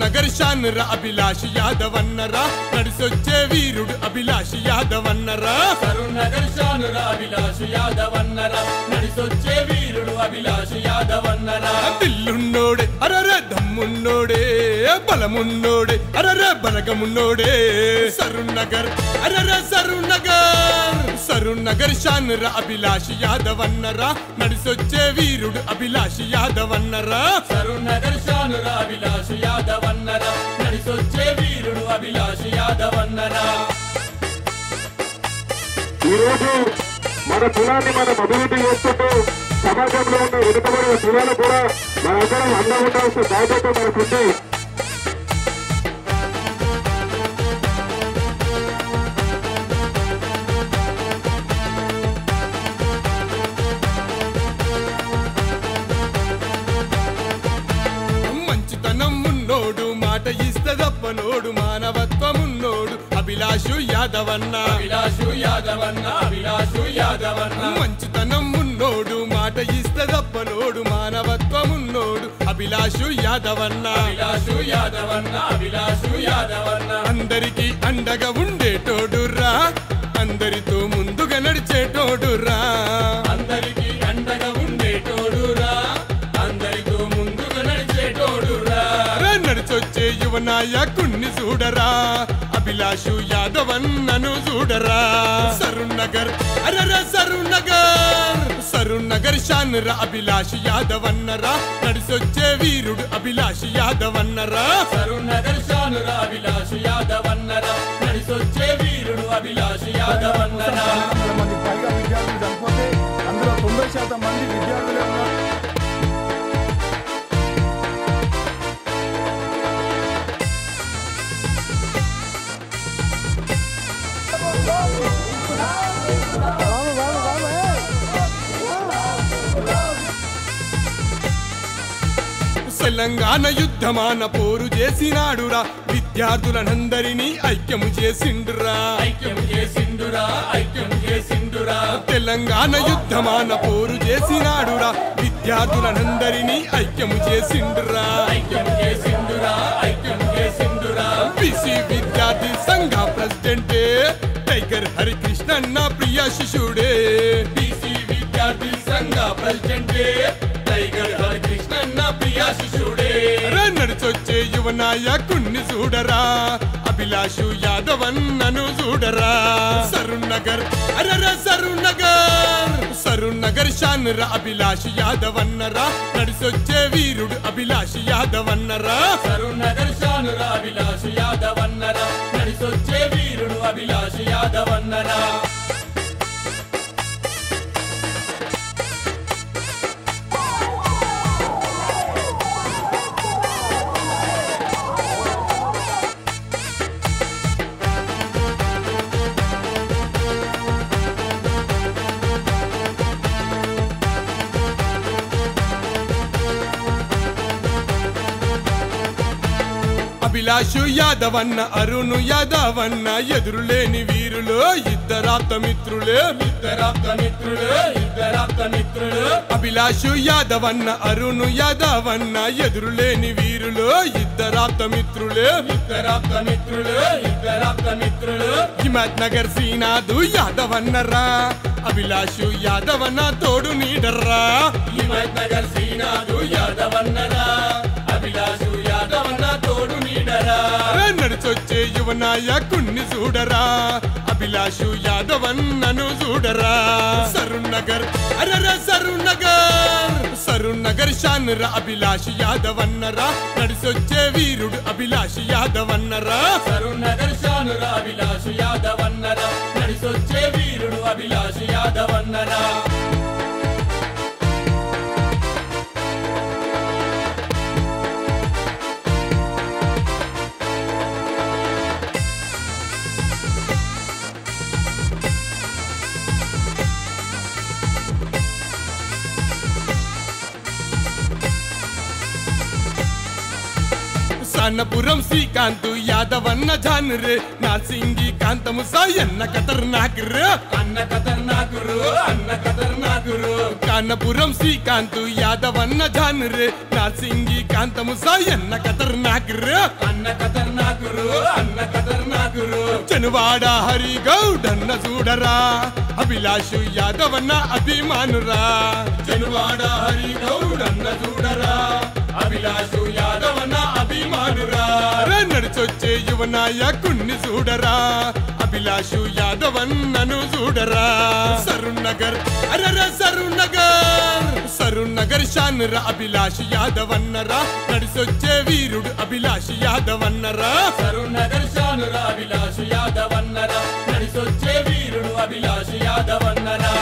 నగర్ షాన్రా అభిలాష్ యాదవ్ అన్నరా నడిసొచ్చే వీరుడు అభిలాష్ యాదవ్ అన్నరా సరూర్ నగర్ షాన్రా అభిలాష్ యాదవ్ అన్నరా నడిసొచ్చే వీరుడు అభిలాష్ యాదవ్ అన్నరా దిల్లున్నోడే అరరే దమ్మున్నోడే బలమున్నోడే అరరే బలగమున్నోడే సరూర్ నగర్ అరరే సరూర్ నగర్ షాన్రా అభిలాష్ యాదవ్ అన్నరా నడిసొచ్చే వీరుడు అభిలాష్ యాదవ్ అన్నరా సరూర్ నగర్ షాన్రా అభిలాష్ యాదవ్ అన్నరా నడిసొచ్చే వీరుడు అభిలాష్ యాదవ్ అన్నరా ఈ రోజు మన కులాన్ని మనం అభివృద్ధి చేస్తుంటూ సమాజంలో ఉన్న వెనుకబడిన కులాలు కూడా మనందరం అండగా ఉండాల్సిన బాధ్యత మనకుంది. మంచితనం ఉన్నోడు మాట ఇస్తదప్పనోడు మానవత్వమున్నోడు అభిలాషు యాదవన్న అభిలాష్ యాదవ్ అన్న అభిలాష్ యాదవ్ అన్న మంచితనం ఉన్నోడు మాట ఇస్తదప్పనోడు మానవత్వమున్నోడు అభిలాషు యాదవన్న అభిలాష్ యాదవ్ అన్న అభిలాష్ యాదవ్ అన్న అందరికీ అండగా ఉండేటోడు రా అందరితో ముందుగా నడిచేటోడు రా అందరికీ అండగా ఉండేటోడురా అందరితో ముందుగా నడిచేటోడురా నడిచొచ్చే యువ నాయకుణ్ణి చూడరా అభిలాషు యాదవన్నను చూడరా సరూర్ నగర్ అరరే సరూర్ నగర్ షాన్రా అభిలాష్ యాదవన్నరా నడిసొచ్చే వీరుడు అభిలాష్ యాదవన్నరా సరూర్ నగర్ షాన్రా అభిలాష్ యాదవ్ అన్నరా నడిసొచ్చే వీరుడు అభిలాష్ యాదవ్ అన్నరా 300 మంది పైగా విద్యార్థులు చనిపోతే అందులో 90% మంది విద్యార్థులే ఉన్నారు. తెలంగాణ యుద్ధమాన పోరు చేసినాడురా విద్యార్థులనందరినీ ఐక్యము చేసిండురా ఐక్యం చేసిండురా ఐక్యం చేసిండురా తెలంగాణ యుద్ధమాన పోరు చేసినాడురా విద్యార్థులనందరినీ ఐక్యము చేసిండురా ఐక్యం చేసిండురా ఐక్యం చేసిండురా బీసీ విద్యార్థి సంఘ ప్రెసిడెంటే టైగర్ హరికృష్ణన్న ప్రియ శిష్యుడే బీసీ విద్యార్థి సంఘ ప్రెసిడెంటే టైగర్ హరికృష్ణన్న ప్రియ శిష్యుడే నడిచొచ్చే యువ నాయకుణ్ణి చూడరా అభిలాషు యాదవన్నను చూడరా సరూర్ నగర్ అరరే సరూర్ నగర్ షాన్రా అభిలాష్ యాదవన్నరా నడిసొచ్చే వీరుడు అభిలాష్ యాదవన్నరా సరూర్ నగర్ షాన్రా అభిలాష్ యాదవ్ అన్నరా నడిసొచ్చే వీరుడు అభిలాష్ యాదవ్ అన్నరా అభిలాషు యాదవన్న అరుణు యాదవన్న ఎదురులేని వీరులు ఇద్దరాప్త మిత్రులు అభిలాషు యాదవన్న అరుణు యాదవన్న ఎదురులేని వీరులు ఇద్దరాప్త మిత్రులు హిమత్ నగర్ శ్రీనాథు యాదవన్నరా అభిలాషు యాదవన్న తోడు నీడర్రా హిమత్ నగర్ శ్రీనాథు యాదవ్ అన్నరా అభిలాష్ యాదవ్ అన్న తోడు నీడరా నడిచొచ్చే యువ నాయకుణ్ణి చూడరా అభిలాషు యాదవన్నను చూడరా సరూర్ నగర్ అరరే సరూర్ నగర్ షాన్రా అభిలాష్ యాదవన్నరా నడిసొచ్చే వీరుడు అభిలాష్ యాదవన్నరా సరూర్ నగర్ షాన్రా అభిలాష్ యాదవ్ అన్నరా నడిసొచ్చే వీరుడు అభిలాష్ యాదవ్ అన్నరా సానపురం శ్రీకాంత్ యాదవన్న జాన్రే నాసింగి కాంతము సాయన్న ఖతర్నాక్ రే అన్న ఖతర్నాకురు కానపురం శ్రీకాంత్ యాదవన్న జాన్రే నార్సింగి కాంతము సాయన్న ఖతర్నాకురు అన్న ఖతర్నాకురు అన్న ఖతర్నాకురు చెనువాడ హరి గౌడన్న చూడరా అభిలాషు యాదవన్న అభిమానురా చెనువాడ హరి గౌడన్న చూడరా అభిలాషు యాదవన్న అభిమానురా నడిచొచ్చే యువ నాయకుణ్ణి చూడరా అభిలాషు యాదవన్నను చూడరా సరునగర్ అరర సరునగర్ షానురా అభిలాష్ యాదవన్నరా నడిచొచ్చే వీరుడు అభిలాష్ యాదవన్నరా సరునగర్ షానురా అభిలాష్ యాదవన్నరా నడిసొచ్చే వీరుడు అభిలాష్ యాదవన్నరా